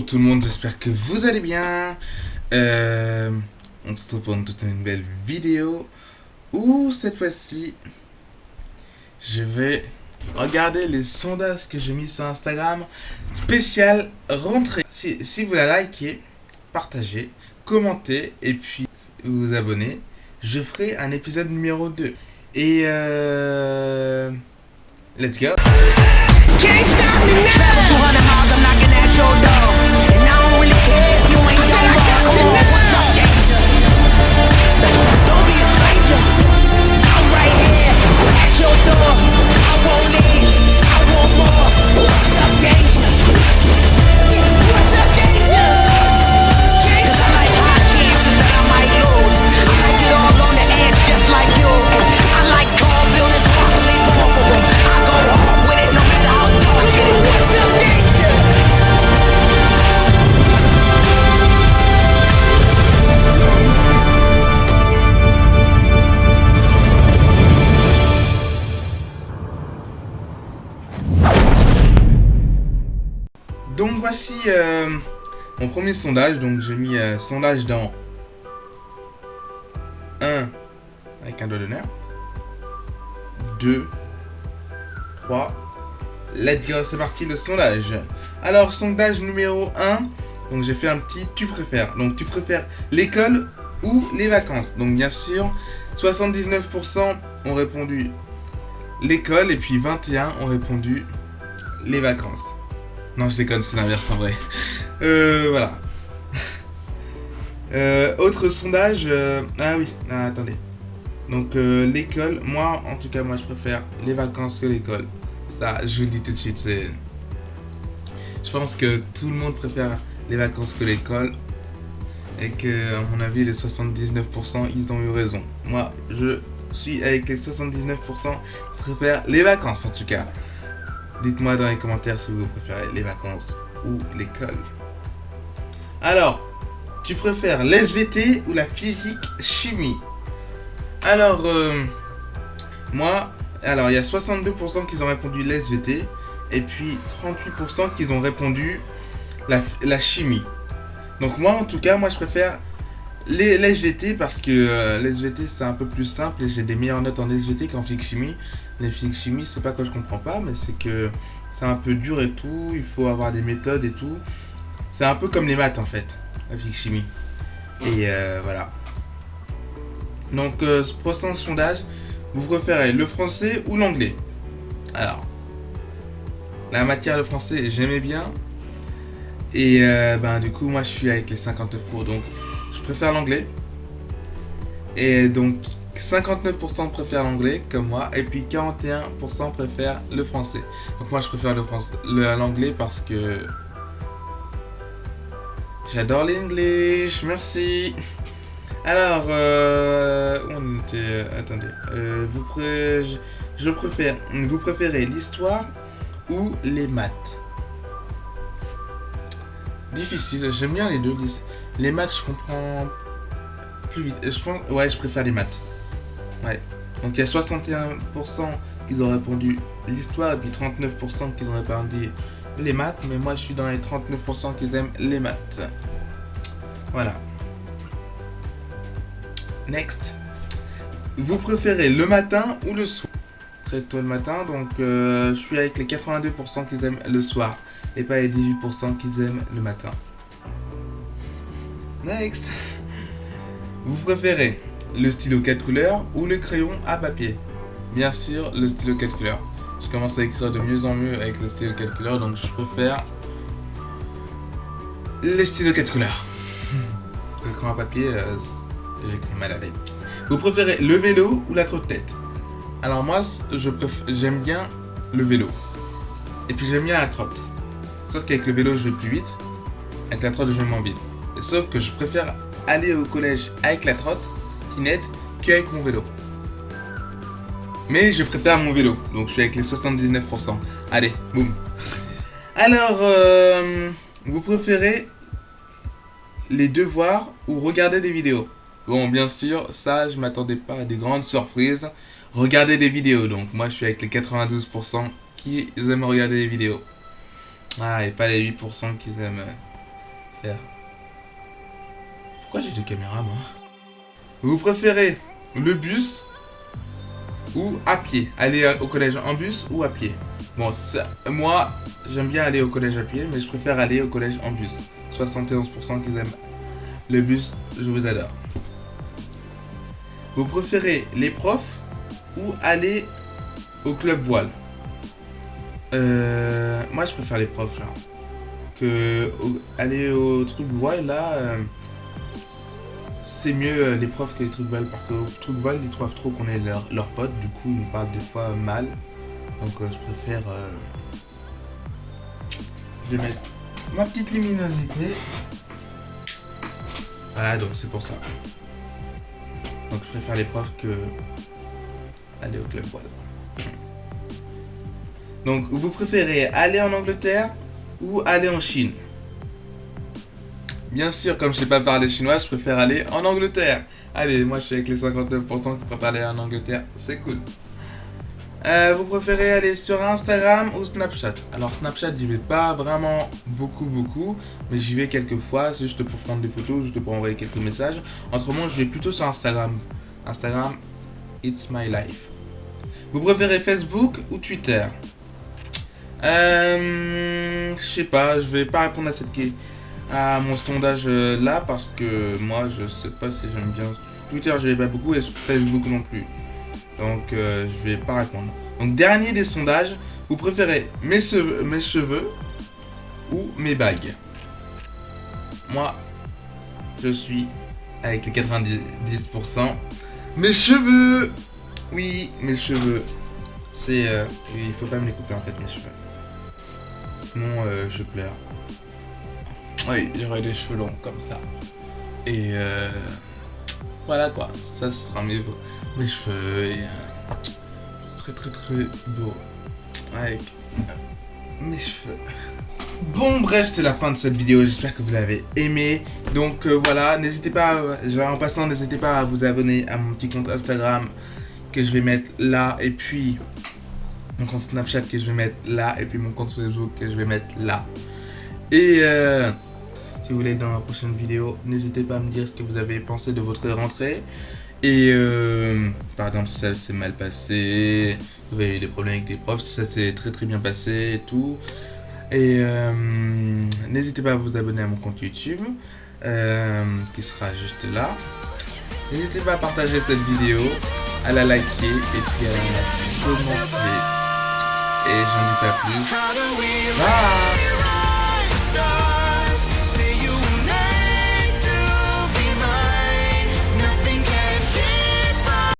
Bonjour tout le monde, j'espère que vous allez bien. On se retrouve pour une toute nouvelle vidéo où cette fois-ci je vais regarder les sondages que j'ai mis sur Instagram spécial rentrée. Si vous la likez, partagez, commentez et puis vous vous abonnez, je ferai un épisode numéro 2. Et let's go. Can't stop me now. Travel 200 miles, I'm knocking at your door. And I don't really care if you ain't your boy. What's up, danger? Don't be a stranger. I'm right here at your door. I won't leave. I want more. What's up, danger? Yeah, what's up, danger? Cause I like high chances that I might lose. I like it all on the edge just like you. I like tall buildings, sparkling off of them. I go hard with it no matter how dark. What's up, danger? Donc voici mon premier sondage. Donc j'ai mis sondage dans 1 avec un doigt d'honneur, 2, 3, let's go, c'est parti le sondage. Alors sondage numéro 1, donc j'ai fait un petit tu préfères. Donc tu préfères l'école ou les vacances. Donc bien sûr 79% ont répondu l'école et puis 21 ont répondu les vacances. Non, je déconne, c'est l'inverse en vrai. Voilà. Autre sondage. Ah oui, attendez. Donc l'école, moi en tout cas, moi je préfère les vacances que l'école. Ça, je vous le dis tout de suite, c'est... Je pense que tout le monde préfère les vacances que l'école. Et que, à mon avis, les 79%, ils ont eu raison. Moi, je suis avec les 79%, je préfère les vacances en tout cas. Dites-moi dans les commentaires si vous préférez les vacances ou l'école. Alors, tu préfères l'SVT ou la physique-chimie? Alors, moi, alors il y a 62% qui ont répondu l'SVT et puis 38% qui ont répondu la chimie. Donc moi, en tout cas, moi je préfère l'SVT parce que l'SVT c'est un peu plus simple et j'ai des meilleures notes en SVT qu'en physique-chimie. Les physique-chimie, c'est pas que je comprends pas, mais c'est que c'est un peu dur et tout, il faut avoir des méthodes et tout. C'est un peu comme les maths en fait, la physique-chimie. Et voilà. Donc, ce prochain sondage, vous préférez le français ou l'anglais? Alors, la matière, le français, j'aimais bien. Et du coup, moi je suis avec les 59%, donc je préfère l'anglais. Et donc, 59% préfèrent l'anglais comme moi et puis 41% préfèrent le français. Donc moi je préfère l'anglais parce que j'adore l'anglais. Merci. Alors on était... attendez. Vous préférez l'histoire ou les maths? Difficile, j'aime bien les deux. Les maths je comprends plus vite. Je préfère les maths. Ouais, donc il y a 61% qui ont répondu l'histoire et puis 39% qui ont répondu les maths, mais moi je suis dans les 39% qui aiment les maths. Voilà. Next. Vous préférez le matin ou le soir? Très tôt le matin, donc je suis avec les 82% qui aiment le soir et pas les 18% qui aiment le matin. Next. Vous préférez le stylo 4 couleurs ou le crayon à papier? Bien sûr, le stylo 4 couleurs. Je commence à écrire de mieux en mieux avec le stylo 4 couleurs, donc je préfère le stylo 4 couleurs. Le crayon à papier, j'écris mal avec. Vous préférez le vélo ou la trottinette? Alors moi, j'aime bien le vélo. Et puis j'aime bien la trotte. Sauf qu'avec le vélo, je vais plus vite. Avec la trotte, je vais moins vite. Et sauf que je préfère aller au collège avec la trotte qu'avec mon vélo. Mais je préfère mon vélo, donc je suis avec les 79%. Allez, boum. Alors, vous préférez les devoirs ou regarder des vidéos? Bon, bien sûr, ça, je m'attendais pas à des grandes surprises. Regarder des vidéos, donc moi je suis avec les 92% qui aiment regarder des vidéos. Ah, et pas les 8% qui aiment faire. Pourquoi j'ai deux caméras, moi? Vous préférez le bus ou à pied? Aller au collège en bus ou à pied? Bon, ça, moi, j'aime bien aller au collège à pied, mais je préfère aller au collège en bus. 71% qui aiment le bus, je vous adore. Vous préférez les profs ou aller au club voile? Moi, je préfère les profs, genre. Aller au truc voile, là, c'est mieux les profs que les trucs voile, parce que au truc voile, ils trouvent trop qu'on est leur pote, du coup, ils nous parlent des fois mal. Donc, je préfère... je vais mettre ma petite luminosité. Voilà, donc c'est pour ça. Donc, je préfère les profs que aller au club voile. Donc, vous préférez aller en Angleterre ou aller en Chine? Bien sûr, comme je sais pas parler chinois, je préfère aller en Angleterre. Allez, moi je suis avec les 59% qui préfèrent aller en Angleterre, c'est cool. Vous préférez aller sur Instagram ou Snapchat? Alors Snapchat, j'y vais pas vraiment beaucoup, mais j'y vais quelques fois, c'est juste pour prendre des photos, juste pour envoyer quelques messages. Autrement, je vais plutôt sur Instagram. Instagram, it's my life. Vous préférez Facebook ou Twitter? Je sais pas, je vais pas répondre à mon sondage là parce que moi je sais pas si j'aime bien Twitter, je vais pas beaucoup, et Facebook non plus. Donc je vais pas répondre. Donc dernier des sondages, vous préférez mes cheveux ou mes bagues? Moi, je suis avec les 90%. Mes cheveux! Oui, mes cheveux. C'est... il faut pas me les couper en fait, mes cheveux. Sinon, je pleure. Oui, j'aurai des cheveux longs comme ça. Et voilà quoi. Ça sera mes cheveux. Et, très beau. Avec mes cheveux. Bon bref, c'est la fin de cette vidéo, j'espère que vous l'avez aimé. Donc voilà, n'hésitez pas, en passant, n'hésitez pas à vous abonner à mon petit compte Instagram que je vais mettre là, et puis mon compte Snapchat que je vais mettre là, et puis mon compte Facebook que je vais mettre là. Et si vous voulez être dans la prochaine vidéo, n'hésitez pas à me dire ce que vous avez pensé de votre rentrée. Et par exemple, si ça s'est mal passé, vous avez eu des problèmes avec des profs, si ça s'est très bien passé et tout. Et n'hésitez pas à vous abonner à mon compte YouTube qui sera juste là. N'hésitez pas à partager cette vidéo, à la liker et puis à la commenter. Et j'en dis pas plus. Bye.